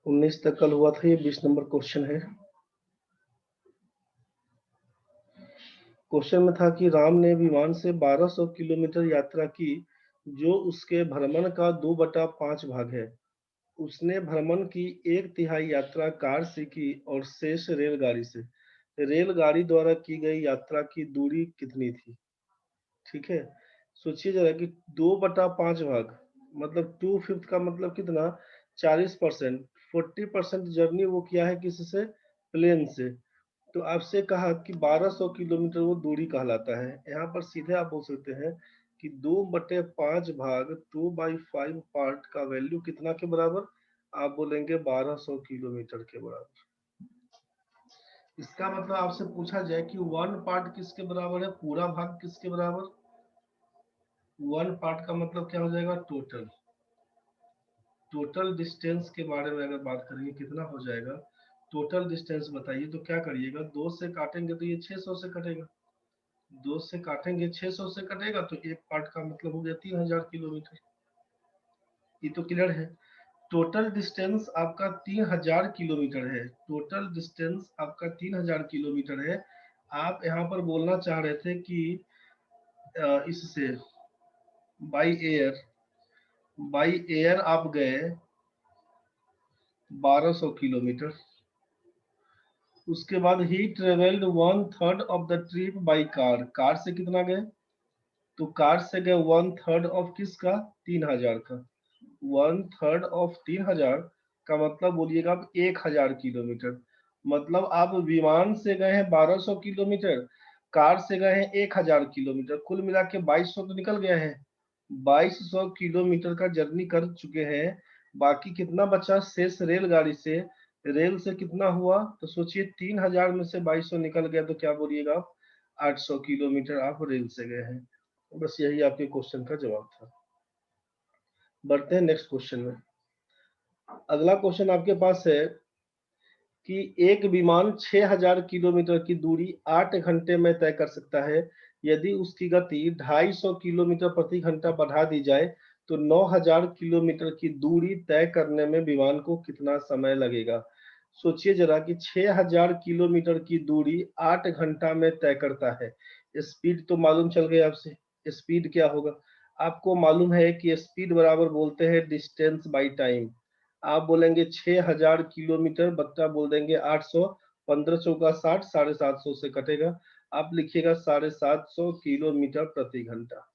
19 तक कल हुआ था, ये 20 नंबर क्वेश्चन है। क्वेश्चन में था कि राम ने विमान से 1200 किलोमीटर यात्रा की, जो उसके भ्रमण का 2/5 भाग है। उसने भ्रमण की 1/3 यात्रा कार से की और शेष रेलगाड़ी से। रेलगाड़ी द्वारा की गई यात्रा की दूरी कितनी थी? ठीक है, सोचिए जरा कि 2/5 भाग मतलब 2/5 का मतलब कितना? 40%। 40% जर्नी वो किया है किससे? प्लेन से। तो आपसे कहा कि 1200 किलोमीटर वो दूरी कहलाता है। यहाँ पर सीधे आप बोल सकते हैं कि 2/5 भाग 2/5 पार्ट का वैल्यू कितना के बराबर? आप बोलेंगे 1200 किलोमीटर के बराबर। इसका मतलब आपसे पूछा जाए कि 1 पार्ट किसके बराबर है, पूरा भाग किसके बराबर? 1 पार्ट का मतलब क्या हो जाएगा? टोटल। टोटल डिस्टेंस के बारे में अगर बात करेंगे कितना हो जाएगा टोटल डिस्टेंस बताइए, तो क्या करिएगा, 2 से काटेंगे तो ये 600 से कटेगा। 2 से काटेंगे 600 से कटेगा, तो एक पार्ट का मतलब हो गया 3000 किलोमीटर। ये तो क्लियर है। टोटल डिस्टेंस आपका 3000 किलोमीटर है। टोटल डिस्टेंस आपका 3000 किलोमीटर है। आप यहाँ पर बोलना चाह रहे थे कि इससे बाई एयर, बाई एयर आप गए 1200 किलोमीटर। उसके बाद ही travelled 1/3 of the trip by car. Car से कितना गए? तो कार से गए 1/3 ऑफ किसका? 3000 का। 1/3 ऑफ 3000 का मतलब बोलिएगा आप 1000 किलोमीटर। मतलब आप विमान से गए हैं 1200 किलोमीटर, कार से गए हैं 1000 किलोमीटर, कुल मिला के 2200 तो निकल गया है। 2200 किलोमीटर का जर्नी कर चुके हैं। बाकी कितना बचा शेष रेलगाड़ी से? रेल से कितना हुआ? तो सोचिए 3000 में से 2200 निकल गया, तो क्या बोलिएगा आप? 800 किलोमीटर आप रेल से गए हैं। बस यही आपके क्वेश्चन का जवाब था। बढ़ते हैं नेक्स्ट क्वेश्चन में। अगला क्वेश्चन आपके पास है कि एक विमान 6000 किलोमीटर की दूरी 8 घंटे में तय कर सकता है। यदि उसकी गति 250 किलोमीटर प्रति घंटा बढ़ा दी जाए तो 9000 किलोमीटर की दूरी तय करने में विमान को कितना समय लगेगा? सोचिए जरा कि 6000 किलोमीटर की दूरी 8 घंटा में तय करता है। स्पीड तो मालूम चल गया आपसे। स्पीड क्या होगा? आपको मालूम है कि स्पीड बराबर बोलते हैं डिस्टेंस बाई टाइम। आप बोलेंगे 6000 किलोमीटर, बच्चा बोल देंगे 800, 15 चौका 60, 750 से कटेगा। आप लिखिएगा 750 किलोमीटर प्रति घंटा।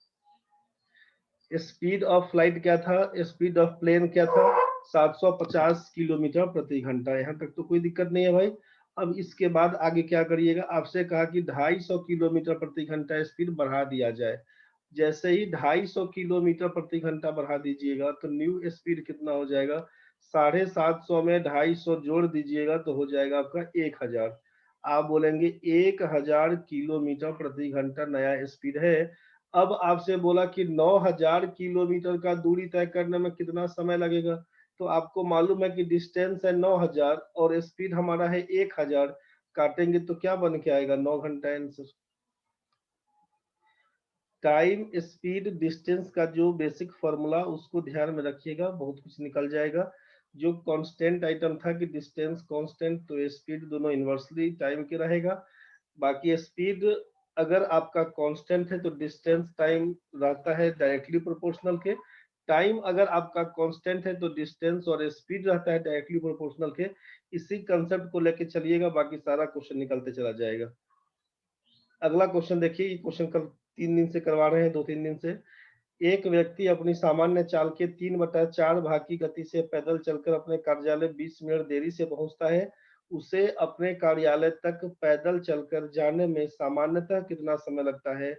स्पीड ऑफ फ्लाइट क्या था? स्पीड ऑफ प्लेन क्या था? 750 किलोमीटर प्रति घंटा। यहाँ तक तो कोई दिक्कत नहीं है भाई। अब इसके बाद आगे क्या करिएगा, आपसे कहा कि 250 किलोमीटर प्रति घंटा स्पीड बढ़ा दिया जाए। जैसे ही 250 किलोमीटर प्रति घंटा बढ़ा दीजिएगा तो न्यू स्पीड कितना हो जाएगा? 750 में 250 जोड़ दीजिएगा तो हो जाएगा आपका 1000। आप बोलेंगे 1000 किलोमीटर प्रति घंटा नया स्पीड है। अब आपसे बोला कि 9000 किलोमीटर का दूरी तय करने में कितना समय लगेगा? तो आपको मालूम है कि डिस्टेंस है 9000 और स्पीड हमारा है 1000। काटेंगे तो क्या बन के आएगा? 9 घंटा आंसर। टाइम स्पीड डिस्टेंस का जो बेसिक फॉर्मूला उसको ध्यान में रखिएगा, बहुत कुछ निकल जाएगा। जो कांस्टेंट आइटम था कि डिस्टेंस कांस्टेंट, तो स्पीड दोनों इनवर्सली टाइम के रहेगा। बाकी स्पीड अगर आपका कांस्टेंट है तो डिस्टेंस टाइम रहता है डायरेक्टली प्रोपोर्शनल के। टाइम अगर आपका कांस्टेंट है तो डिस्टेंस और स्पीड रहता है डायरेक्टली प्रोपोर्शनल के। इसी कंसेप्ट को लेके चलिएगा, बाकी सारा क्वेश्चन निकलते चला जाएगा। अगला क्वेश्चन देखिए, ये क्वेश्चन कल 3 दिन से करवा रहे हैं, 2-3 दिन से। एक व्यक्ति अपनी सामान्य चाल के 3/4 भाग की गति से पैदल चलकर अपने कार्यालय 20 मिनट देरी से पहुंचता है। उसे अपने कार्यालय तक पैदल चलकर जाने में सामान्यतः कितना समय लगता है?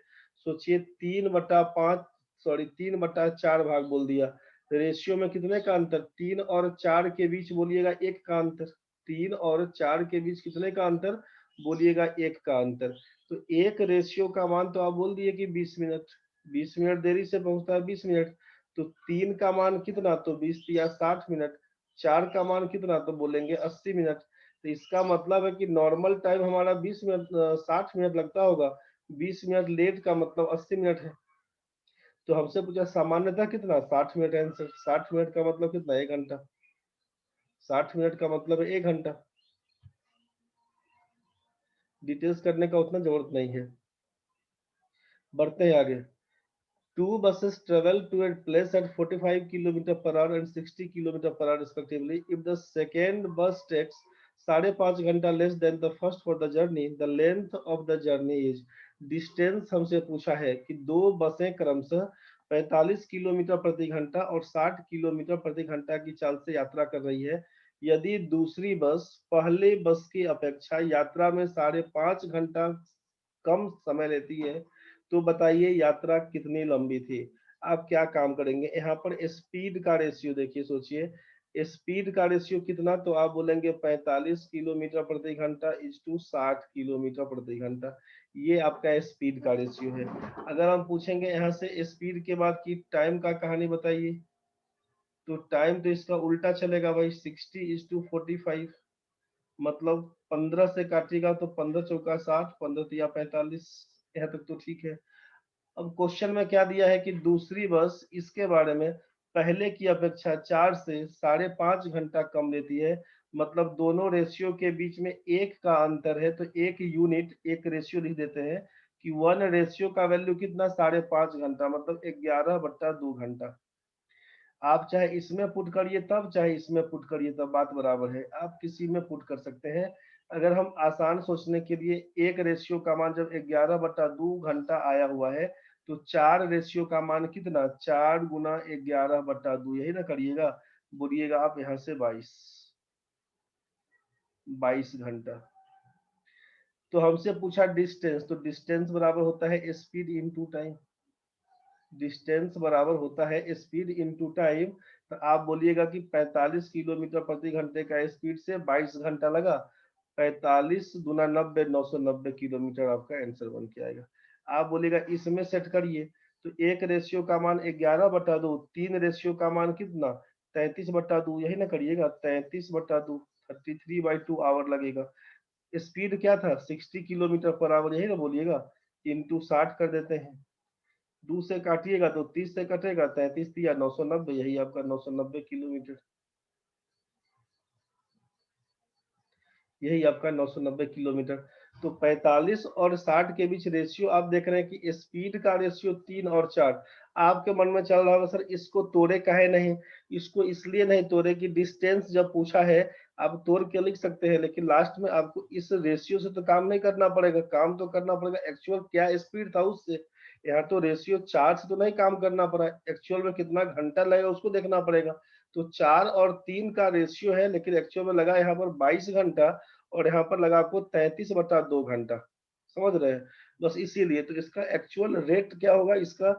सोचिए, 3/5, सॉरी 3/4 भाग बोल दिया। रेशियो में कितने का अंतर? 3 और 4 के बीच बोलिएगा 1 का अंतर। 3 और 4 के बीच कितने का अंतर? बोलिएगा 1 का अंतर। तो एक रेशियो का मान तो आप बोल दिए कि 20 मिनट। 20 मिनट देरी से पहुंचता है 20 मिनट। तो 3 का मान कितना? तो 20 या 60 मिनट। 4 का मान कितना? तो बोलेंगे 80 मिनट। तो इसका मतलब है कि नॉर्मल टाइम हमारा 20 मिनट 60 मिनट लगता होगा। 20 मिनट लेट का मतलब 80 मिनट है। तो हमसे पूछा सामान्यतः कितना? 60 मिनट आंसर। 60 मिनट का मतलब कितना? 1 घंटा। 60 मिनट का मतलब है 1 घंटा। डिटेल्स करने का उतना जरूरत नहीं है। बढ़ते हैं आगे। Two buses travel to a place at 45 kilometer per hour and 60 kilometer per hour respectively. If the second bus takes 5.5 घंटा less than the first for the journey, the length of the journey is। Distance हमसे पूछा है कि दो बसें क्रमशः 45 kilometre प्रति घंटा और 60 किलोमीटर प्रति घंटा की चाल से यात्रा कर रही है। यदि दूसरी बस पहले बस की अपेक्षा यात्रा में 5.5 घंटा कम समय लेती है, तो बताइए यात्रा कितनी लंबी थी? आप क्या काम करेंगे यहाँ पर? स्पीड का रेशियो देखिए, सोचिए स्पीड का रेशियो कितना? तो आप बोलेंगे 45 किलोमीटर प्रति घंटा इज टू 60 किलोमीटर प्रति घंटा। ये आपका स्पीड का रेशियो है। अगर हम पूछेंगे यहाँ से स्पीड के बाद की टाइम का कहानी बताइए, तो टाइम तो इसका उल्टा चलेगा भाई। 60:45, मतलब 15 से काटिएगा तो 15 चौका 60, 15 तिया 45। यहाँ तक तो ठीक है। अब क्वेश्चन में क्या दिया है कि दूसरी बस इसके बारे में पहले की अपेक्षा 4 से 5.5 घंटा कम लेती है। मतलब दोनों रेशियो के बीच में 1 का अंतर है, तो एक यूनिट, एक रेशियो लिख देते हैं कि 1 रेशियो का वैल्यू कितना? 5.5 घंटा, मतलब 11/2 घंटा। आप चाहे इसमें पुट करिए तब, चाहे इसमें पुट करिए तब, बात बराबर है। आप किसी में पुट कर सकते हैं। अगर हम आसान सोचने के लिए, एक रेशियो का मान जब 11/2 घंटा आया हुआ है, तो 4 रेशियो का मान कितना? 4 गुना 11/2, यही ना करिएगा। बोलिएगा आप यहाँ से 22 घंटा। तो हमसे पूछा डिस्टेंस, तो डिस्टेंस बराबर होता है स्पीड इनटू टाइम। डिस्टेंस बराबर होता है स्पीड इनटू टाइम। तो आप बोलिएगा कि 45 किलोमीटर प्रति घंटे का स्पीड से 22 घंटा लगा। 45 गुना 90, 990 किलोमीटर आपका आंसर बन के आएगा। आप बोलिएगा इसमें सेट करिए, तो एक रेशियो का मान 11/2, 3 रेशियो का मान कितना? 33/2, यही ना करिएगा। 33/2, 33/2 आवर लगेगा। स्पीड क्या था? 60 किलोमीटर पर आवर, यही ना बोलिएगा। इंटू 60 कर देते हैं। 2 से काटिएगा तो 30 से कटेगा, 33 या 990, यही आपका 990 किलोमीटर। यही आपका 990 किलोमीटर। तो 45 और 60 के बीच रेशियो आप देख रहे हैं कि स्पीड का रेशियो 3 और 4। आपके मन में चल रहा होगा सर इसको तोड़े काहे नहीं? इसको इसलिए नहीं तोड़े कि डिस्टेंस जब पूछा है, आप तोड़ के लिख सकते हैं, लेकिन लास्ट में आपको इस रेशियो से तो काम नहीं करना पड़ेगा। काम तो करना पड़ेगा एक्चुअल क्या स्पीड था उससे। यहाँ तो रेशियो 4 से तो नहीं काम करना पड़ा, एक्चुअल में कितना घंटा लगेगा उसको देखना पड़ेगा। तो 4 और 3 का रेशियो है, लेकिन एक्चुअल में लगा यहाँ पर 22 घंटा, और यहाँ पर लगा आपको 33/2 घंटा। समझ रहे हैं? बस इसीलिए तो इसका एक्चुअल रेट क्या होगा, इसका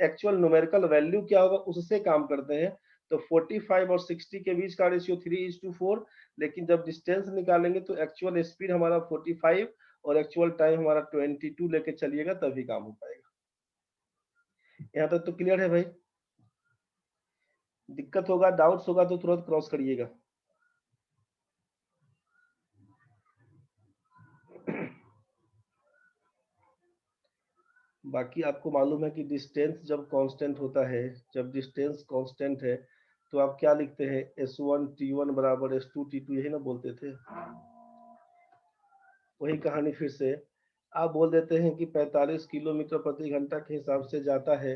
एक्चुअल न्यूमेरिकल वैल्यू क्या होगा, उससे काम करते हैं। तो 45 और 60 के बीच का रेशियो 3:4, लेकिन जब डिस्टेंस निकालेंगे तो एक्चुअल स्पीड हमारा 45 और एक्चुअल टाइम हमारा 22 लेके चलिएगा, तभी काम हो पाएगा। यहाँ तक तो क्लियर है भाई? दिक्कत होगा, डाउट्स होगा तो तुरंत क्रॉस करिएगा। बाकी आपको मालूम है कि डिस्टेंस जब कांस्टेंट होता है, जब डिस्टेंस कांस्टेंट है, तो आप क्या लिखते हैं? S1 T1 बराबर S2 T2, यही ना बोलते थे। वही कहानी फिर से आप बोल देते हैं कि 45 किलोमीटर प्रति घंटा के हिसाब से जाता है,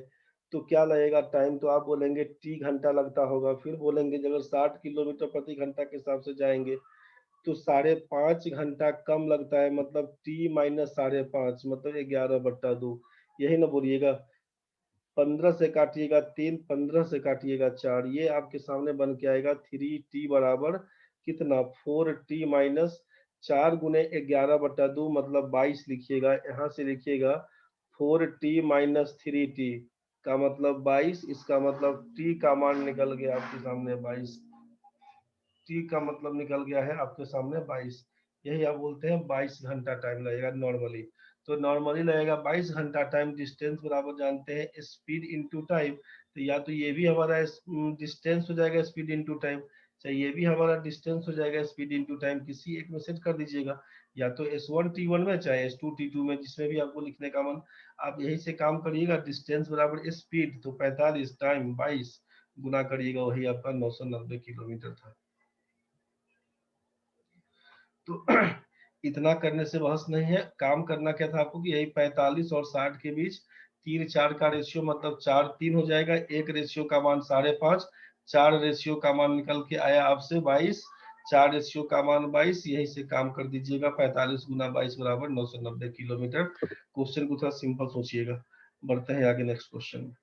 तो क्या लगेगा टाइम? तो आप बोलेंगे T घंटा लगता होगा। फिर बोलेंगे अगर 60 किलोमीटर प्रति घंटा के हिसाब से जाएंगे तो 5.5 घंटा कम लगता है, मतलब T - 5.5, मतलब 11/2, यही ना बोलिएगा। 15 से काटिएगा 3, 15 से काटिएगा 4, ये आपके सामने बन के आएगा 3t बराबर कितना 4t माइनस 4 गुने 11/2 मतलब 22 लिखिएगा। यहाँ से लिखिएगा 4t माइनस 3t का मतलब 22, इसका मतलब t का मान निकल गया आपके सामने 22, टी का मतलब निकल गया है आपके सामने 22। यही आप बोलते हैं 22 घंटा टाइम लगेगा नॉर्मली। तो नॉर्मली लगेगा 22 घंटा टाइम। डिस्टेंस बराबर जानते हैं स्पीड इनटू टाइम, तो या तो ये भी हमारा डिस्टेंस हो जाएगा स्पीड इनटू टाइम, चाहे ये भी हमारा डिस्टेंस हो जाएगा स्पीड इनटू टाइम, किसी एक में सेट कर दीजिएगा, या तो S1 T1 में चाहे S2 T2 में, जिसमें भी आपको लिखने का मन। आप यही से काम करिएगा। डिस्टेंस बराबर स्पीड, तो 45 टाइम 22 गुना करिएगा, वही आपका 990 किलोमीटर था। तो इतना करने से बहस नहीं है। काम करना क्या था आपको कि यही 45 और 60 के बीच 3 4 का रेशियो, मतलब 4 3 हो जाएगा, एक रेशियो का मान 5.5, 4 रेशियो का मान निकल के आया आपसे 22, 4 रेशियो का मान 22, यही से काम कर दीजिएगा। 45 गुना 22 बराबर 990 किलोमीटर। क्वेश्चन को थोड़ा सिंपल सोचिएगा। बढ़ते हैं आगे नेक्स्ट क्वेश्चन में।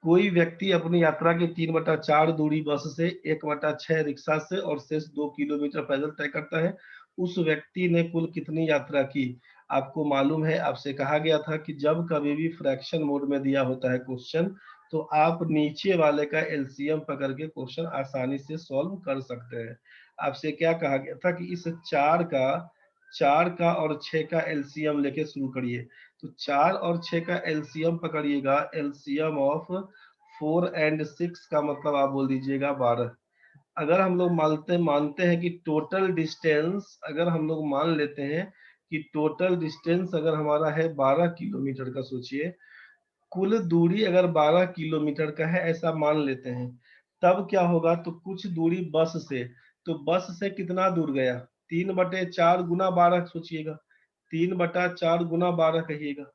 कोई व्यक्ति अपनी यात्रा की 3/4 दूरी बस से, 1/6 रिक्शा से और शेष 2 किलोमीटर पैदल तय करता है। उस व्यक्ति ने कुल कितनी यात्रा की? आपको मालूम है, आपसे कहा गया था कि जब कभी भी फ्रैक्शन मोड में दिया होता है क्वेश्चन, तो आप नीचे वाले का एलसीएम पकड़ के क्वेश्चन आसानी से सॉल्व कर सकते हैं। आपसे क्या कहा गया था कि इस 4 का और 6 का एलसीएम लेके शुरू करिए। तो 4 और 6 का एलसीएम पकड़िएगा। एलसीएम ऑफ 4 एंड 6 का मतलब आप बोल दीजिएगा 12। अगर हम लोग मानते हैं कि टोटल डिस्टेंस, अगर हम लोग मान लेते हैं कि टोटल डिस्टेंस अगर हमारा है 12 किलोमीटर का, सोचिए कुल दूरी अगर 12 किलोमीटर का है ऐसा मान लेते हैं, तब क्या होगा? तो कुछ दूरी बस से, तो बस से कितना दूर गया? 3/4 गुना 12 सोचिएगा, 3/4 गुना 12 कहिएगा।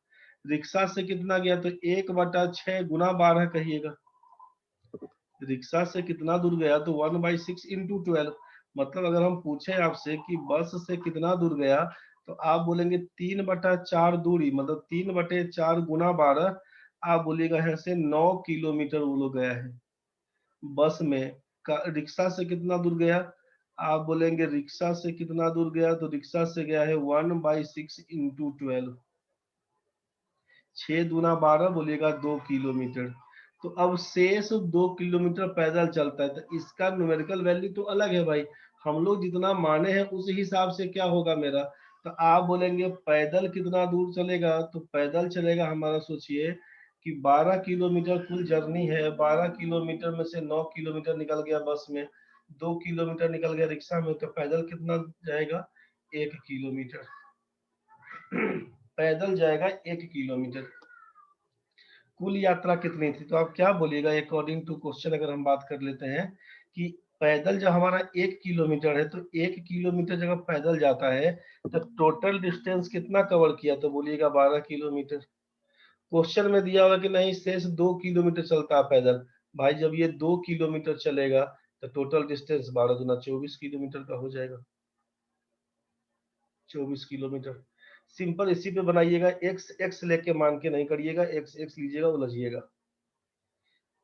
रिक्शा से कितना गया? तो 1/6 गुना 12 कहिएगा। रिक्शा से कितना दूर गया? तो 1/6 इंटू 12। मतलब अगर हम पूछे आपसे कि बस से कितना दूर गया, तो आप बोलेंगे 3/4 दूरी, मतलब 3/4 गुना 12, आप बोलिएगा यहाँ से 9 किलोमीटर वो लोग गया है बस में। रिक्शा से कितना दूर गया? आप बोलेंगे रिक्शा से कितना दूर गया? तो रिक्शा से गया है 1/6 इंटू 12, 6 दूना 12, बोलिएगा 2 किलोमीटर। तो अब शेष 2 किलोमीटर पैदल चलता है, तो इसका न्यूमेरिकल वैल्यू तो अलग है भाई। हम लोग जितना माने हैं उस हिसाब से क्या होगा मेरा? तो आप बोलेंगे पैदल कितना दूर चलेगा? तो पैदल चलेगा हमारा, सोचिए कि 12 किलोमीटर कुल जर्नी है। 12 किलोमीटर में से 9 किलोमीटर निकल गया बस में, 2 किलोमीटर निकल गया रिक्शा में, तो पैदल कितना जाएगा? 1 किलोमीटर। पैदल जाएगा 1 किलोमीटर। कुल यात्रा कितनी थी? तो आप क्या बोलिएगा अकॉर्डिंग टू क्वेश्चन? अगर हम बात कर लेते हैं कि पैदल जब हमारा 1 किलोमीटर है, तो 1 किलोमीटर जब पैदल जाता है तो टोटल डिस्टेंस कितना कवर किया? तो बोलिएगा 12 किलोमीटर। क्वेश्चन में दिया होगा कि नहीं शेष 2 किलोमीटर चलता है पैदल। भाई जब ये 2 किलोमीटर चलेगा तो टोटल डिस्टेंस 12 दूना 24 किलोमीटर का हो जाएगा। 24 किलोमीटर। सिंपल इसी पे बनाइएगा। एक्स एक्स लेके मान के नहीं करिएगा, एक्स एक्स लीजिएगा उलझिएगा।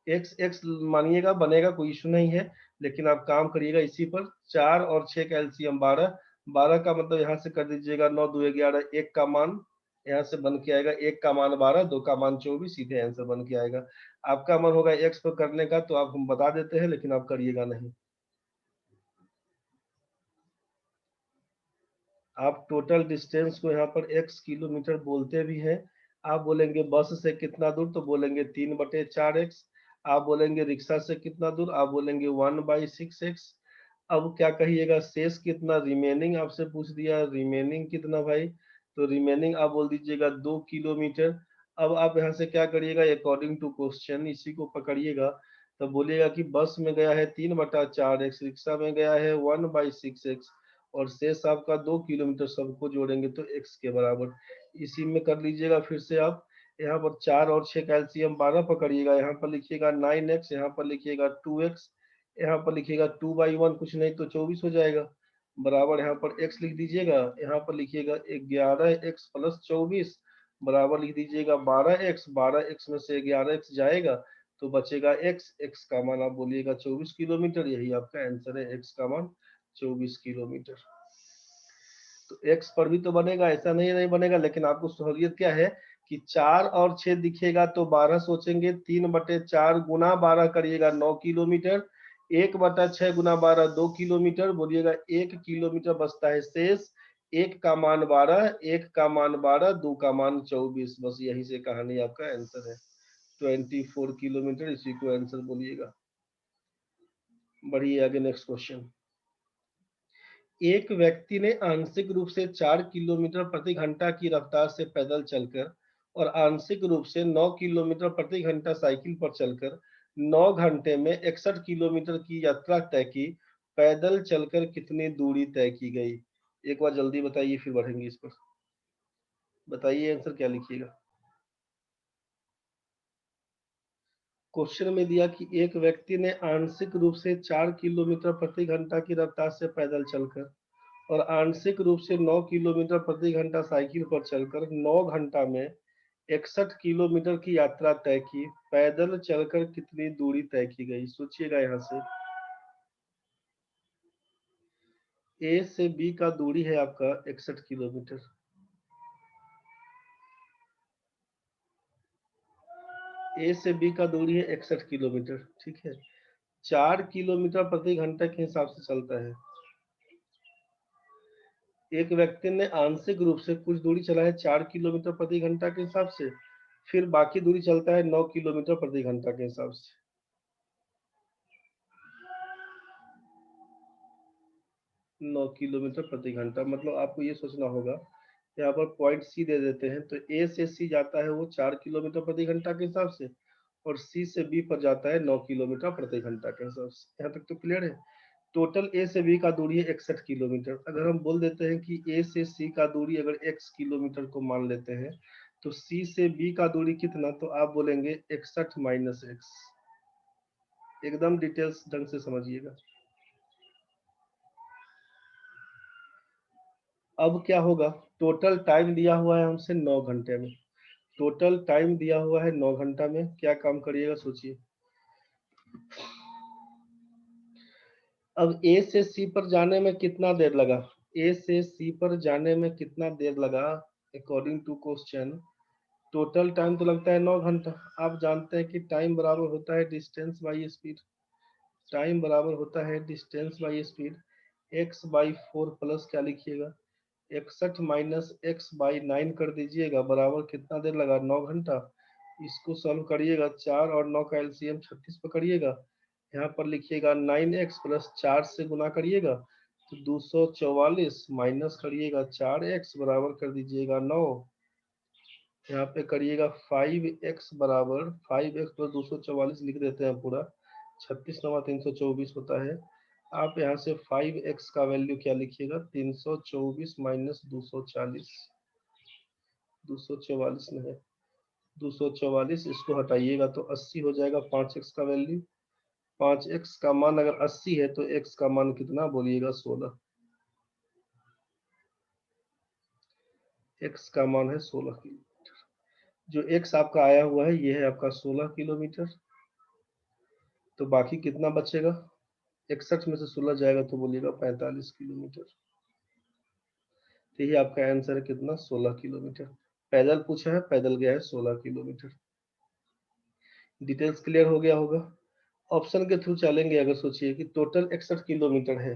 एक्स एक्स मानिएगा, बनेगा, कोई इशू नहीं है। लेकिन आप काम करिएगा इसी पर। 4 और 6 का एलसीएम 12, 12 का मतलब यहाँ से कर दीजिएगा 9 2 11, एक का मान यहाँ से बन के आएगा, एक का मान 12, दो का मान 24, सीधे आंसर बन के आएगा। आपका मन होगा एक्स पर करने का तो आप हम बता देते हैं, लेकिन आप करिएगा नहीं। आप टोटल डिस्टेंस को यहाँ पर एक्स किलोमीटर बोलते भी हैं। आप बोलेंगे बस से कितना दूर? तो बोलेंगे 3/4 एक्स। आप बोलेंगे रिक्शा से कितना दूर? आप बोलेंगे 1/6 एक्स। अब क्या कहिएगा? शेष कितना? रिमेनिंग आपसे पूछ दिया, रिमेनिंग कितना भाई? तो रिमेनिंग आप बोल दीजिएगा 2 किलोमीटर। अब आप यहाँ से क्या करिएगा अकॉर्डिंग टू क्वेश्चन, इसी को पकड़िएगा। तो बोलिएगा कि बस में गया है 3/4 एक्स, रिक्शा में गया है 1/6 एक्स, और शेष आपका 2 किलोमीटर, सबको जोड़ेंगे तो एक्स के बराबर। इसी में कर लीजिएगा फिर से आप। यहाँ पर 4 और 6 कैल्शियम 12 पकड़िएगा, यहाँ पर लिखिएगा 9 एक्स, यहाँ पर लिखिएगा 2 एक्स, यहाँ पर लिखिएगा 2/1, कुछ नहीं तो 24 हो जाएगा, बराबर यहाँ पर एक्स लिख दीजिएगा। यहाँ पर लिखिएगा 11 एक्स प्लस 24, बराबर लिख दीजिएगा 12x, 12x में से 11x जाएगा तो बचेगा x, x का मान आप बोलिएगा 24 किलोमीटर। यही आपका आंसर है, x का मान 24 किलोमीटर। तो x पर भी तो बनेगा, ऐसा नहीं बनेगा, लेकिन आपको सहूलियत क्या है कि 4 और 6 दिखेगा तो 12 सोचेंगे, 3/4 गुना 12 करिएगा 9 किलोमीटर, 1/6 गुना 12 2 किलोमीटर, बोलिएगा 1 किलोमीटर बचता है शेष। 1 का मान 12, 1 का मान 12, 2 का मान 24। बस यही से कहानी आपका आंसर है 24 किलोमीटर, इसी को आंसर बोलिएगा। बढ़िए आगे नेक्स्ट क्वेश्चन। एक व्यक्ति ने आंशिक रूप से 4 किलोमीटर प्रति घंटा की रफ्तार से पैदल चलकर और आंशिक रूप से 9 किलोमीटर प्रति घंटा साइकिल पर चलकर 9 घंटे में 61 किलोमीटर की यात्रा तय की। पैदल चलकर कितनी दूरी तय की गई? एक बार जल्दी बताइए, फिर बढ़ेंगे इस पर। बताइए आंसर क्या लिखिएगा। क्वेश्चन में दिया कि एक व्यक्ति ने आंशिक रूप से 4 किलोमीटर प्रति घंटा की रफ्तार से पैदल चलकर और आंशिक रूप से 9 किलोमीटर प्रति घंटा साइकिल पर चलकर 9 घंटा में 61 किलोमीटर की यात्रा तय की। पैदल चलकर कितनी दूरी तय की गई? सोचिएगा यहाँ से। ए से बी का दूरी है आपका 61 किलोमीटर। ए से बी का दूरी है 61 किलोमीटर, ठीक है। 4 किलोमीटर प्रति घंटा के हिसाब से चलता है। एक व्यक्ति ने आंशिक रूप से कुछ दूरी चला है 4 किलोमीटर प्रति घंटा के हिसाब से, फिर बाकी दूरी चलता है 9 किलोमीटर प्रति घंटा के हिसाब से। 9 किलोमीटर प्रति घंटा मतलब आपको ये सोचना होगा, यहाँ पर पॉइंट सी दे देते हैं, तो ए से सी जाता है वो 4 किलोमीटर प्रति घंटा के हिसाब से, और सी से बी पर जाता है 9 किलोमीटर प्रति घंटा के हिसाब से। यहाँ तक तो क्लियर है। टोटल ए से बी का दूरी है 61 किलोमीटर। अगर हम बोल देते हैं कि ए से सी का दूरी अगर x किलोमीटर को मान लेते हैं, तो सी से बी का दूरी कितना, तो आप बोलेंगे 61 माइनस एक्स। एकदम डिटेल्स ढंग से समझिएगा। अब क्या होगा, टोटल टाइम दिया हुआ है हमसे 9 घंटे में। टोटल टाइम दिया हुआ है 9 घंटा में, क्या काम करिएगा सोचिए। अब ए से सी पर जाने में कितना देर लगा? ए से सी पर जाने में कितना देर लगा? According to question total time तो लगता है 9 घंटा। आप जानते हैं कि टाइम बराबर होता है डिस्टेंस बाई स्पीड। टाइम बराबर होता है distance by speed. X by 4 plus क्या लिखिएगा, 61 माइनस एक्स बाई 9 कर दीजिएगा, बराबर कितना देर लगा, 9 घंटा। इसको सॉल्व करिएगा, 4 और 9 का एलसीएम 36 पकड़िएगा, यहाँ पर लिखिएगा 9x प्लस 4 से गुना करिएगा तो 244 माइनस करिएगा 4x बराबर कर दीजिएगा 9। यहाँ पे करिएगा 5x बराबर 5x प्लस 244 लिख देते हैं पूरा, 36 9 324 होता है। आप यहाँ से 5x का वैल्यू क्या लिखिएगा, 324 माइनस 240, 244 नहीं 244, इसको हटाइएगा तो 80 हो जाएगा 5x का वैल्यू। 5x का मान अगर 80 है तो x का मान कितना बोलिएगा, 16। x का मान है 16 किलोमीटर। जो x आपका आया हुआ है ये है आपका 16 किलोमीटर। तो बाकी कितना बचेगा, 61 में से 16 जाएगा तो बोलिएगा 45 किलोमीटर। तो ये आपका आंसर है कितना, 16 किलोमीटर। पैदल पूछा है, पैदल गया है 16 किलोमीटर। डिटेल्स क्लियर हो गया होगा। ऑप्शन के थ्रू चलेंगे। अगर सोचिए कि टोटल 61 किलोमीटर है,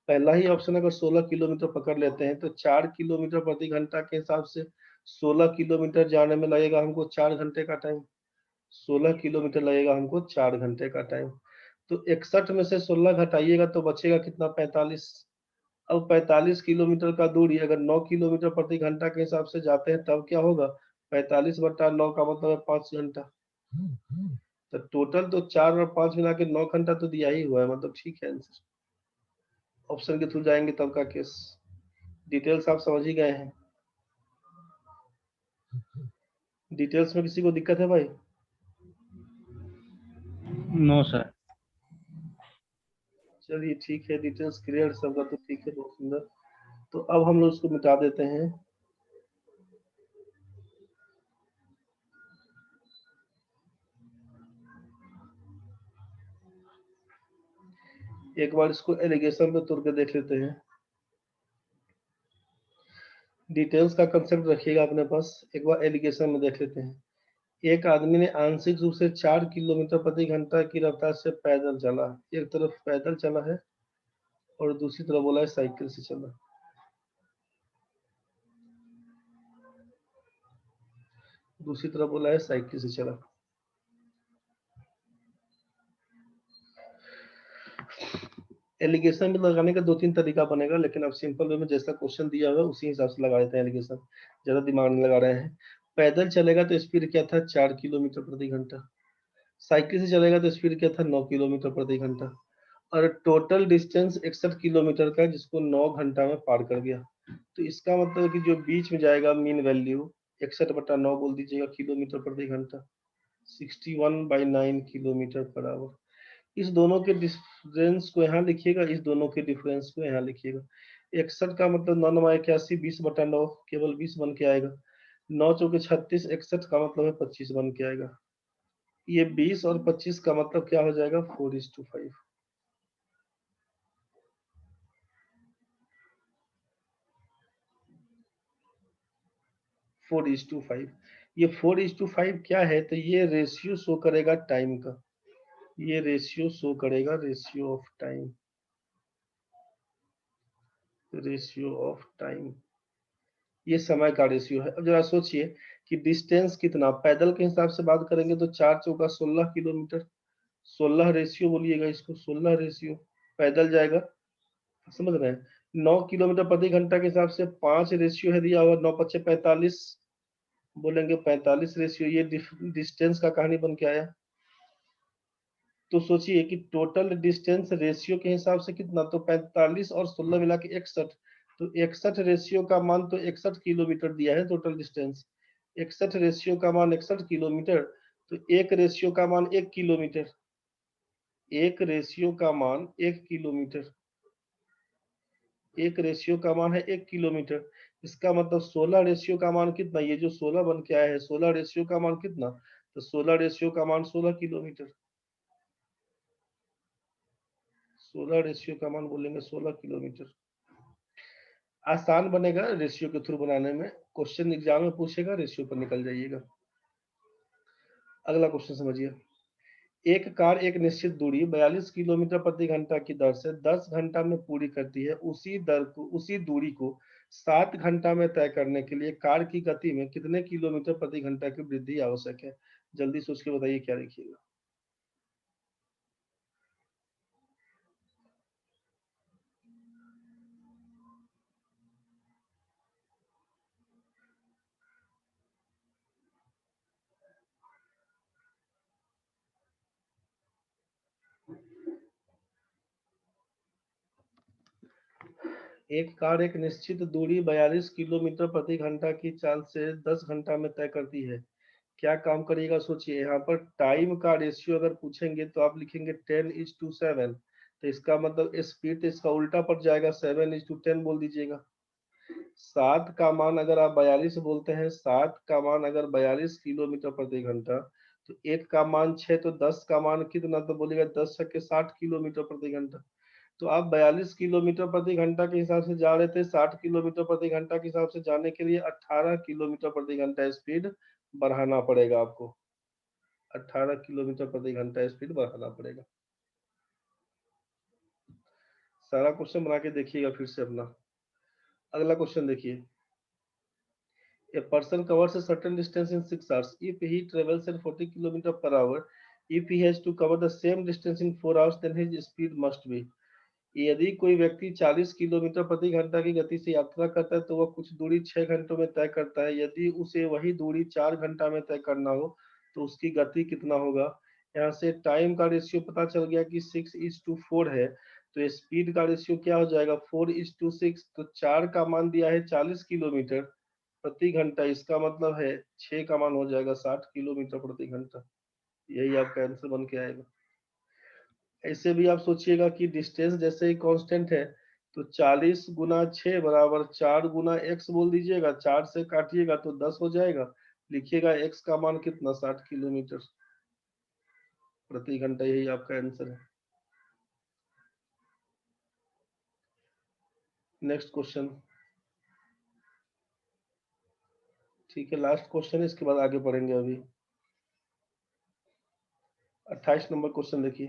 पहला ही ऑप्शन अगर 16 किलोमीटर पकड़ लेते हैं तो 4 किलोमीटर प्रति घंटा के हिसाब से 16 किलोमीटर जाने में लगेगा हमको 4 घंटे का टाइम। 16 किलोमीटर लगेगा हमको 4 घंटे का टाइम। तो 61 में से 16 घटाइएगा तो बचेगा कितना, 45। अब 45 किलोमीटर का दूरी अगर 9 किलोमीटर प्रति घंटा के हिसाब से जाते हैं तब क्या होगा, 45/9 का मतलब है 5 घंटा। तो टोटल तो 4 और 5 मिला के 9 घंटा तो दिया ही हुआ है, मतलब ठीक है आंसर। ऑप्शन के थ्रू जाएंगे तब का केस। डिटेल्स आप समझ ही गए हैं। डिटेल्स में किसी को दिक्कत है भाई? No sir. चलिए ठीक है, डिटेल्स क्लियर सबका तो ठीक है, बहुत सुंदर। तो अब हम लोग इसको मिटा देते हैं। एक बार इसको एलिगेशन पे तोड़ के देख लेते हैं। डिटेल्स का कंसेप्ट रखिएगा अपने पास, एक बार एलिगेशन में देख लेते हैं। एक आदमी ने आंशिक रूप से 4 किलोमीटर प्रति घंटा की रफ्तार से पैदल चला। एक तरफ पैदल चला है और दूसरी तरफ बोला है साइकिल से चला। दूसरी तरफ बोला है साइकिल से चला। एलिगेशन में लगाने का 2-3 तरीका बनेगा, लेकिन अब सिंपल वे में जैसा क्वेश्चन दिया हुआ है उसी हिसाब से लगा देते हैं एलिगेशन, ज्यादा दिमाग नहीं लगा रहे हैं। पैदल चलेगा तो स्पीड क्या था, 4 किलोमीटर प्रति घंटा। साइकिल से चलेगा तो स्पीड क्या था, 9 किलोमीटर प्रति घंटा। और टोटल डिस्टेंस 61 किलोमीटर का, जिसको 9 घंटा में पार कर गया। तो इसका मतलब कि जो बीच में जाएगा मीन वैल्यू 61/9 बोल दीजिएगा किलोमीटर प्रति घंटा। 61/9 किलोमीटर पर आवर। इस दोनों के डिफरेंस को यहाँ लिखिएगा, इस दोनों के डिफरेंस को यहाँ लिखिएगा। 61 का मतलब 9×81, 20/9, केवल 20 बन के आएगा। 9×4 = 36, 61 का मतलब है 25 बन के आएगा। ये 20 और 25 का मतलब क्या हो जाएगा, 4:5। 4:5। ये 4:5 क्या है, तो ये रेशियो शो करेगा टाइम का। ये रेशियो शो करेगा, ratio of time. Ratio of time, ये समय का रेशियो है। अब जरा सोचिए कि डिस्टेंस कितना, पैदल के हिसाब से बात करेंगे तो 4×4 = 16 किलोमीटर। 16 रेशियो बोलिएगा इसको, 16 रेशियो पैदल जाएगा। समझ रहे हैं। 9 किलोमीटर प्रति घंटा के हिसाब से 5 रेशियो है दिया हुआ, 9×5 = 45, बोलेंगे 45 रेशियो। ये डिस्टेंस का कहानी बन के आया। तो सोचिए कि टोटल डिस्टेंस रेशियो के हिसाब से कितना, तो 45 और 16 मिला के 61। तो 61 रेशियो का मान तो 61 किलोमीटर दिया है टोटल डिस्टेंस। 61 रेशियो का मान 61 किलोमीटर। तो एक रेशियो का मान 1 किलोमीटर। एक रेशियो का मान 1 किलोमीटर। एक रेशियो का मान है 1 किलोमीटर। इसका मतलब 16 रेशियो का मान कितना, ये जो 16 बन के आया है, 16 रेशियो का मान कितना, तो 16 रेशियो का मान 16 किलोमीटर। 16 रेशियो का मान बोलेंगे 16 किलोमीटर। आसान बनेगा रेशियो के थ्रू बनाने में। क्वेश्चन एग्जाम में पूछेगा, रेशियो पर निकल जाइएगा। अगला क्वेश्चन समझिए। एक कार एक निश्चित दूरी 42 किलोमीटर प्रति घंटा की दर से 10 घंटा में पूरी करती है। उसी दूरी को 7 घंटा में तय करने के लिए कार की गति में कितने किलोमीटर प्रति घंटा की वृद्धि आवश्यक है। जल्दी सोच के बताइए क्या लिखिएगा। एक कार एक निश्चित दूरी 42 किलोमीटर प्रति घंटा की चाल से 10 घंटा में तय करती है। क्या काम करिएगा सोचिए। यहाँ पर टाइम का रेशियो अगर पूछेंगे तो आप लिखेंगे 10:7। तो इसका मतलब स्पीड तो इसका उल्टा पड़ जाएगा, 7:10 बोल दीजिएगा। 7 का मान अगर आप 42 बोलते हैं, 7 का मान अगर 42 किलोमीटर प्रति घंटा, तो एक का मान 6, तो 10 का मान कितना, तो बोलेगा 10×6 = 60 किलोमीटर प्रति घंटा। तो आप 42 किलोमीटर प्रति घंटा के हिसाब से जा रहे थे, 60 किलोमीटर प्रति घंटा के हिसाब से जाने के लिए 18 किलोमीटर प्रति घंटा स्पीड बढ़ाना पड़ेगा आपको। 18 किलोमीटर प्रति घंटा स्पीड बढ़ाना पड़ेगा। सारा क्वेश्चन बना के देखिएगा फिर से अपना। अगला क्वेश्चन देखिए। A person covers a certain distance in 6 hours. If he travels at 40 km per hour, if he has to cover the same distance in 4 hours, then his speed must be। यदि कोई व्यक्ति 40 kilometre प्रति घंटा की गति से यात्रा करता है तो वह कुछ दूरी 6 घंटों में तय करता है। यदि उसे वही दूरी 4 घंटा में तय करना हो तो उसकी गति कितना होगा। यहाँ से टाइम का रेशियो पता चल गया कि 6:4 है। तो स्पीड का रेशियो क्या हो जाएगा, 4:6। तो 4 का मान दिया है 40 किलोमीटर प्रति घंटा, इसका मतलब है 6 का मान हो जाएगा 60 किलोमीटर प्रति घंटा। यही आपका आंसर बन के आएगा। ऐसे भी आप सोचिएगा कि डिस्टेंस जैसे ही कांस्टेंट है, तो 40 × 6 = 4 × x बोल दीजिएगा। 4 से काटिएगा तो 10 हो जाएगा। लिखिएगा x का मान कितना, 60 किलोमीटर प्रति घंटा। यही आपका आंसर है। Next question. ठीक है, लास्ट क्वेश्चन है, इसके बाद आगे बढ़ेंगे। अभी 28 नंबर क्वेश्चन देखिए।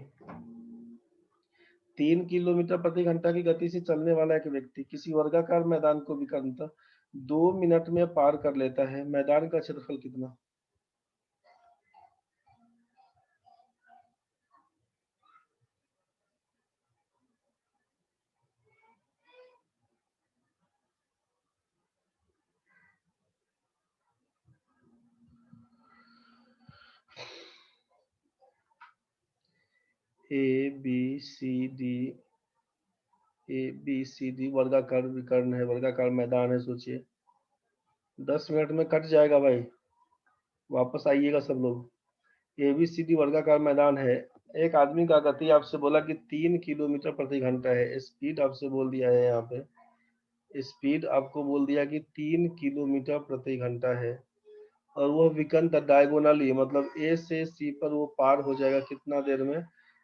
3 किलोमीटर प्रति घंटा की गति से चलने वाला एक व्यक्ति किसी वर्गाकार मैदान को विकर्णतः 2 मिनट में पार कर लेता है। मैदान का क्षेत्रफल कितना? A B C D, ABCD वर्गाकार विकर्ण है, वर्गाकार मैदान है। सोचिए 10 मिनट में कट जाएगा भाई। वापस आइएगा सब लोग। ABCD वर्गाकार मैदान है। एक आदमी का गति आपसे बोला कि 3 किलोमीटर प्रति घंटा है। स्पीड आपसे बोल दिया है, यहाँ पे स्पीड आपको बोल दिया कि 3 किलोमीटर प्रति घंटा है। और वो विकर्ण था डायगोनली, मतलब A से C पर वो पार हो जाएगा कितना देर में?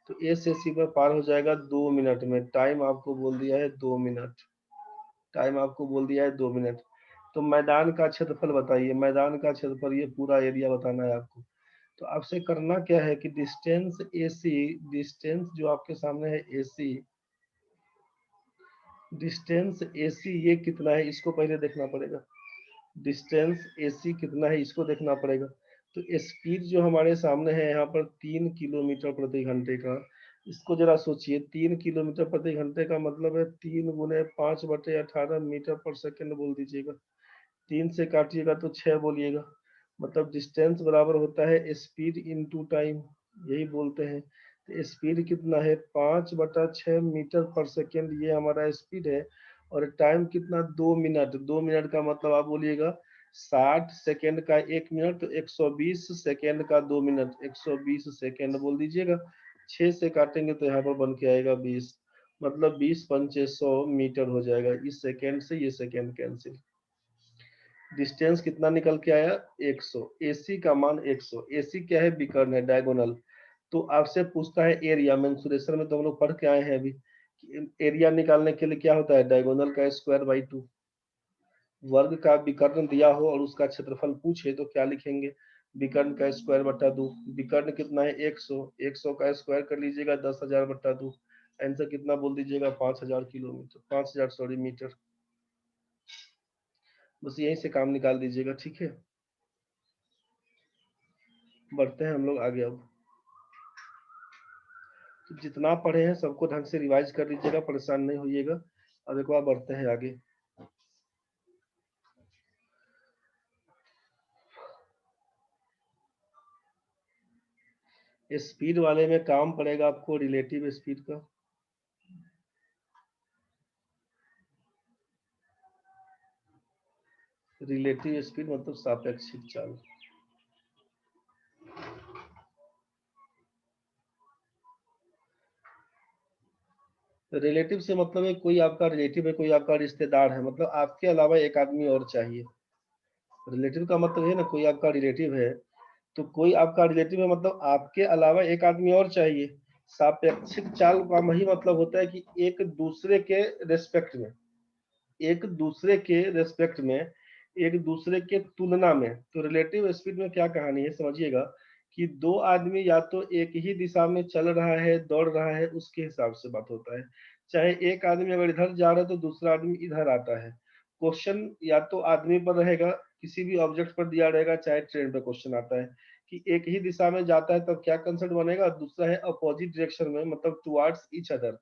तो A से C पर पार हो जाएगा 2 मिनट में। टाइम आपको बोल दिया है 2 मिनट। टाइम आपको बोल दिया है 2 मिनट। तो मैदान का क्षेत्रफल बताइए। मैदान का क्षेत्रफल, ये पूरा एरिया बताना है आपको। तो आपसे करना क्या है कि डिस्टेंस AC, डिस्टेंस जो आपके सामने है AC, डिस्टेंस AC ये कितना है इसको पहले देखना पड़ेगा। डिस्टेंस AC कितना है इसको देखना पड़ेगा। तो स्पीड जो हमारे सामने है यहाँ पर 3 किलोमीटर प्रति घंटे का, इसको जरा सोचिए। 3 किलोमीटर प्रति घंटे का मतलब है 3 × 5/18 मीटर पर सेकेंड बोल दीजिएगा। 3 से काटिएगा तो 6 बोलिएगा। मतलब डिस्टेंस बराबर होता है स्पीड इंटू टाइम, यही बोलते हैं। तो स्पीड कितना है? 5/6 मीटर पर सेकेंड, ये हमारा स्पीड है। और टाइम कितना? 2 मिनट। 2 मिनट का मतलब आप बोलिएगा 60 सेकेंड का 1 मिनट, तो 120 सेकेंड का 2 मिनट, 120 सेकेंड बोल दीजिएगा। 6 से काटेंगे तो यहाँ पर बन के आएगा 20, मतलब 20 × 5 = 100 मीटर हो जाएगा। इस सेकेंड से ये सेकेंड कैंसिल। डिस्टेंस कितना निकल के आया? 100। AC का मान 100। AC क्या है? विकर्ण है, डायगोनल। तो आपसे पूछता है एरिया। मेंसुरेशन में तो हम लोग पढ़ के आए हैं अभी कि एरिया निकालने के लिए क्या होता है? डायगोनल का स्क्वायर बाई 2। वर्ग का विकर्ण दिया हो और उसका क्षेत्रफल पूछे तो क्या लिखेंगे? विकर्ण का स्क्वायर बटा 2। विकर्ण कितना है? 100। 100 का स्क्वायर कर लीजिएगा 10,000 बटा 2। आंसर कितना बोल दीजिएगा? 5,000 किलोमीटर, 5,000 सॉरी मीटर। बस यहीं से काम निकाल दीजिएगा। ठीक है, बढ़ते हैं हम लोग आगे। अब तो जितना पढ़े हैं सबको ढंग से रिवाइज कर लीजिएगा, परेशान नहीं होइएगा। अब एक बार बढ़ते हैं आगे। स्पीड वाले में काम पड़ेगा आपको रिलेटिव स्पीड का। रिलेटिव स्पीड मतलब सापेक्षिक चाल। रिलेटिव से मतलब है कोई आपका रिलेटिव है, कोई आपका रिश्तेदार है, मतलब आपके अलावा एक आदमी और चाहिए। रिलेटिव का मतलब है ना, कोई आपका रिलेटिव है, तो कोई आपका रिलेटिव है मतलब आपके अलावा एक आदमी और चाहिए। सापेक्षिक चाल का वही मतलब होता है कि एक दूसरे के रेस्पेक्ट में, एक दूसरे के रेस्पेक्ट में, एक दूसरे के तुलना में। तो रिलेटिव स्पीड में क्या कहानी है समझिएगा कि दो आदमी या तो एक ही दिशा में चल रहा है, दौड़ रहा है, उसके हिसाब से बात होता है। चाहे एक आदमी अगर इधर जा रहा है तो दूसरा आदमी इधर आता है। क्वेश्चन या तो आदमी पर रहेगा, किसी भी ऑब्जेक्ट पर दिया रहेगा, चाहे ट्रेन पर क्वेश्चन आता है कि एक ही दिशा में जाता है तब क्या कंसेप्ट बनेगा। दूसरा है अपोजिट डायरेक्शन में, मतलब टुवर्ड्स ईच अदर।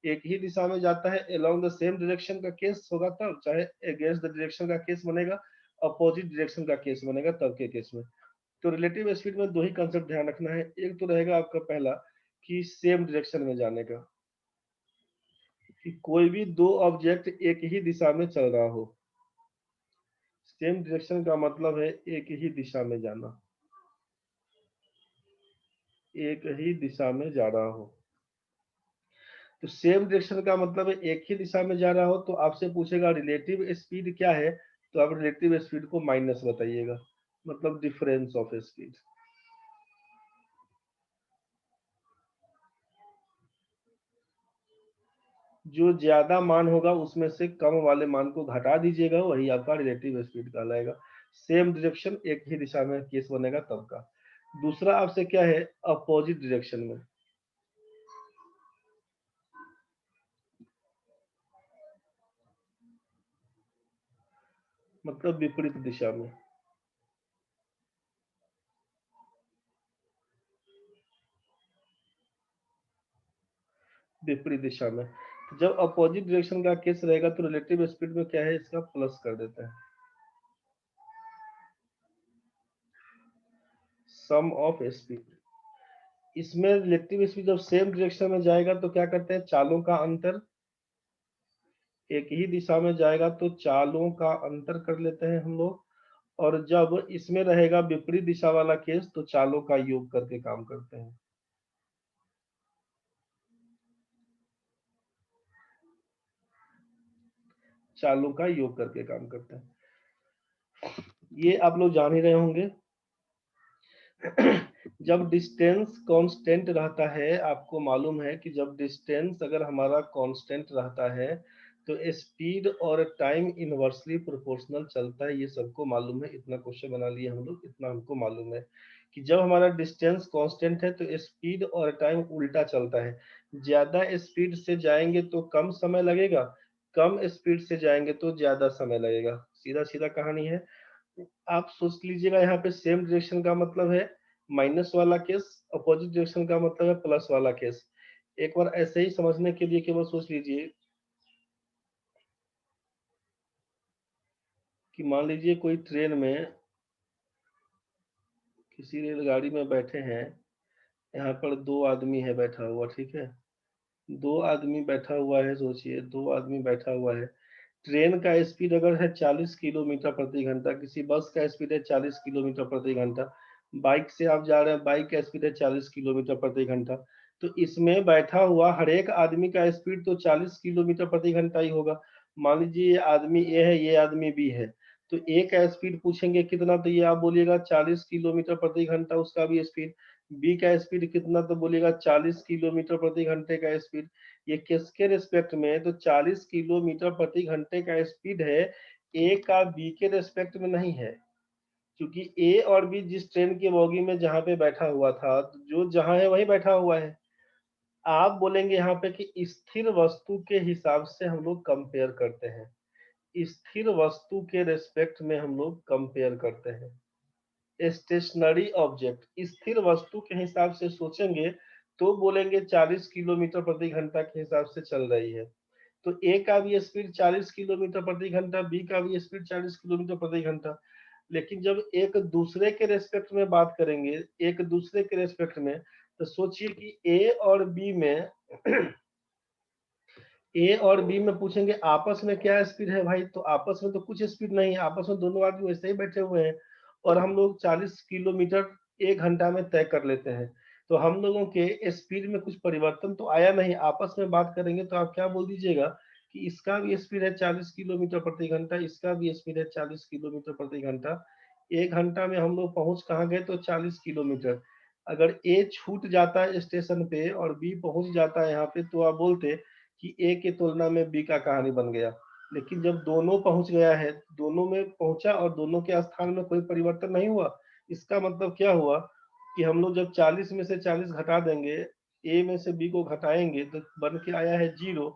एक ही दिशा में जाता है अलोंग द सेम डायरेक्शन का केस होगा तब, चाहे अगेंस्ट द डायरेक्शन का केस बनेगा, अपोजिट डायरेक्शन का केस बनेगा तब के केस में। तो रिलेटिव स्पीड में दो ही कंसेप्ट ध्यान रखना है। एक तो रहेगा आपका पहला कि सेम डायरेक्शन में जाने का, कि कोई भी दो ऑब्जेक्ट एक ही दिशा में चल रहा हो। सेम डायरेक्शन का मतलब है एक ही दिशा में जाना, एक ही दिशा में जा रहा हो। तो सेम डायरेक्शन का मतलब है एक ही दिशा में जा रहा हो। तो आपसे पूछेगा रिलेटिव स्पीड क्या है, तो आप रिलेटिव स्पीड को माइनस बताइएगा, मतलब डिफरेंस ऑफ स्पीड। जो ज्यादा मान होगा उसमें से कम वाले मान को घटा दीजिएगा, वही आपका रिलेटिव स्पीड कहलाएगा। सेम डायरेक्शन, एक ही दिशा में केस बनेगा तब का। दूसरा आपसे क्या है, अपोजिट डायरेक्शन में, मतलब विपरीत दिशा में। विपरीत दिशा में, तो जब अपोजिट डायरेक्शन का केस रहेगा तो रिलेटिव स्पीड में क्या है, इसका प्लस कर देते हैं, सम ऑफ स्पीड। इसमें रिलेटिव स्पीड जब सेम डायरेक्शन में जाएगा तो क्या करते हैं, चालों का अंतर, एक ही दिशा में जाएगा तो चालों का अंतर कर लेते हैं हम लोग। और जब इसमें रहेगा विपरीत दिशा वाला केस तो चालों का योग करके काम करते हैं। चालों का योग करके काम करते हैं, ये आप लोग जान ही रहे होंगे। जब डिस्टेंस कांस्टेंट रहता है, आपको मालूम है कि जब डिस्टेंस अगर हमारा कांस्टेंट रहता है तो स्पीड और टाइम इनवर्सली प्रोपोर्शनल चलता है, ये सबको मालूम है। इतना क्वेश्चन बना लिए हम लोग, इतना हमको मालूम है कि जब हमारा डिस्टेंस कांस्टेंट है तो स्पीड और टाइम उल्टा चलता है। ज्यादा स्पीड से जाएंगे तो कम समय लगेगा, कम स्पीड से जाएंगे तो ज्यादा समय लगेगा, सीधा सीधा कहानी है। आप सोच लीजिएगा, यहाँ पे सेम डायरेक्शन का मतलब है माइनस वाला केस, अपोजिट डायरेक्शन का मतलब है प्लस वाला केस। एक बार ऐसे ही समझने के लिए केवल सोच लीजिए कि मान लीजिए कोई ट्रेन में किसी रेलगाड़ी में बैठे हैं, यहाँ पर दो आदमी है बैठा हुआ, ठीक है, दो आदमी बैठा हुआ है, सोचिए दो आदमी बैठा हुआ है। ट्रेन का स्पीड अगर है 40 किलोमीटर प्रति घंटा, किसी बस का स्पीड है 40 किलोमीटर प्रति घंटा, बाइक से आप जा रहे हैं, बाइक का स्पीड है 40 किलोमीटर प्रति घंटा, तो इसमें बैठा हुआ हर एक आदमी का स्पीड तो 40 किलोमीटर प्रति घंटा ही होगा। मान लीजिए ये आदमी ए है, ये आदमी बी है, तो ए का स्पीड पूछेंगे कितना, तो ये आप बोलिएगा 40 किलोमीटर प्रति घंटा उसका भी स्पीड। बी का स्पीड कितना, तो बोलिएगा 40 किलोमीटर प्रति घंटे का स्पीड। ये किसके रिस्पेक्ट में, तो 40 किलोमीटर प्रति घंटे का स्पीड है, ए का बी के रिस्पेक्ट में नहीं है। क्योंकि ए और बी जिस ट्रेन की बोगी में जहां पे बैठा हुआ था, तो जो जहां है वहीं बैठा हुआ है। आप बोलेंगे यहाँ पे कि स्थिर वस्तु के हिसाब से हम लोग कंपेयर करते हैं, स्थिर वस्तु के रिस्पेक्ट में हम लोग कंपेयर करते हैं। स्टेशनरी ऑब्जेक्ट, स्थिर वस्तु के हिसाब से सोचेंगे तो बोलेंगे 40 किलोमीटर प्रति घंटा के हिसाब से चल रही है। तो ए का भी स्पीड 40 किलोमीटर प्रति घंटा, बी का भी स्पीड 40 किलोमीटर प्रति घंटा। लेकिन जब एक दूसरे के रेस्पेक्ट में बात करेंगे, एक दूसरे के रेस्पेक्ट में, तो सोचिए कि ए और बी में ए और बी में पूछेंगे आपस में क्या स्पीड है भाई, तो आपस में तो कुछ स्पीड नहीं है, आपस में दोनों आदमी वैसे ही बैठे हुए हैं। और हम लोग 40 किलोमीटर 1 घंटा में तय कर लेते हैं, तो हम लोगों के स्पीड में कुछ परिवर्तन तो आया नहीं। आपस में बात करेंगे तो आप क्या बोल दीजिएगा कि इसका भी स्पीड है 40 किलोमीटर प्रति घंटा, इसका भी स्पीड है 40 किलोमीटर प्रति घंटा। 1 घंटा में हम लोग पहुंच कहाँ गए, तो 40 किलोमीटर। अगर ए छूट जाता है स्टेशन पे और बी पहुंच जाता है यहाँ पे, तो आप बोलते कि ए की तुलना में बी का कहानी बन गया। लेकिन जब दोनों पहुंच गया है, दोनों में पहुंचा और दोनों के स्थान में कोई परिवर्तन नहीं हुआ, इसका मतलब क्या हुआ कि हम लोग जब 40 में से 40 घटा देंगे, ए में से बी को घटाएंगे तो बन के आया है 0,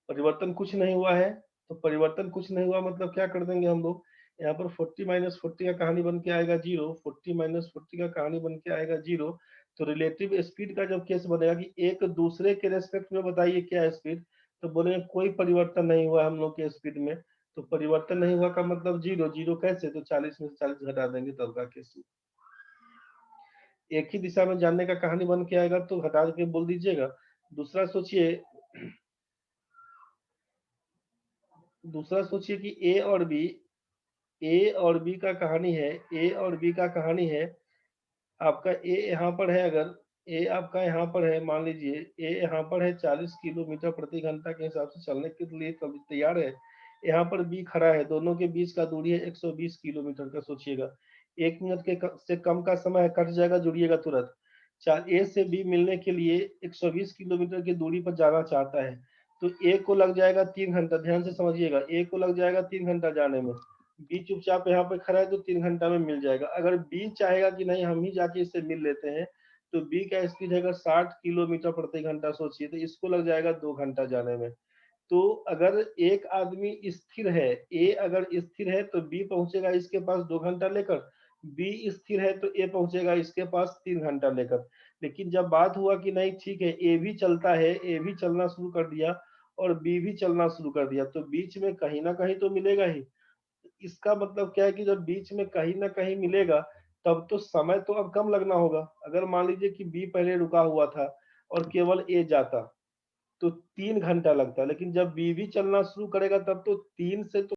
परिवर्तन कुछ नहीं हुआ है। तो परिवर्तन कुछ नहीं हुआ मतलब क्या कर देंगे हम लोग, यहाँ पर 40 - 40 का कहानी बन के आएगा 0, 40 - 40 का कहानी बन के आएगा 0। तो रिलेटिव स्पीड का जब केस बनेगा कि एक दूसरे के रेस्पेक्ट में बताइए क्या स्पीड, तो बोलेंगे कोई परिवर्तन नहीं हुआ हम लोग के स्पीड में। तो परिवर्तन नहीं हुआ का मतलब 0, 0 कैसे, तो 40 में से 40 घटा देंगे तब का केस। एक ही दिशा में जानने का कहानी बन के आएगा तो घटा के बोल दीजिएगा। दूसरा सोचिए, दूसरा सोचिए कि ए और बी का कहानी है, ए और बी का कहानी है। आपका ए यहाँ पर है, अगर ए आपका यहाँ पर है, मान लीजिए ए यहाँ पर है 40 किलोमीटर प्रति घंटा के हिसाब से चलने के लिए कभी तैयार है। यहाँ पर बी खड़ा है, दोनों के बीच का दूरी है 120 किलोमीटर का, सोचिएगा 1 मिनट के से कम का समय है, कट जाएगा, जुड़िएगा तुरंत। चार ए से बी मिलने के लिए 120 किलोमीटर की दूरी पर जाना चाहता है, तो ए को लग जाएगा 3 घंटा, ध्यान से समझिएगा, ए को लग जाएगा 3 घंटा जाने में, बी चुपचाप यहाँ पे खड़ा है तो 3 घंटा में मिल जाएगा। अगर बी चाहेगा कि नहीं हम ही जाके इससे मिल लेते हैं, तो बी का स्पीड है 60 किलोमीटर प्रति घंटा, सोचिए, तो इसको लग जाएगा 2 घंटा जाने में। तो अगर एक आदमी स्थिर है, ए अगर स्थिर है तो बी पहुंचेगा इसके पास 2 घंटा लेकर, बी स्थिर है तो ए पहुंचेगा इसके पास 3 घंटा लेकर। लेकिन जब बात हुआ कि नहीं ठीक है, ए भी चलता है, ए भी चलना शुरू कर दिया और बी भी चलना शुरू कर दिया, तो बीच में कहीं ना कहीं तो मिलेगा ही। इसका मतलब क्या है कि जब बीच में कहीं ना कहीं मिलेगा, तब तो समय तो अब कम लगना होगा। अगर मान लीजिए कि बी पहले रुका हुआ था और केवल ए जाता, तो 3 घंटा लगता, लेकिन जब बी भी चलना शुरू करेगा तब तो 3 से तो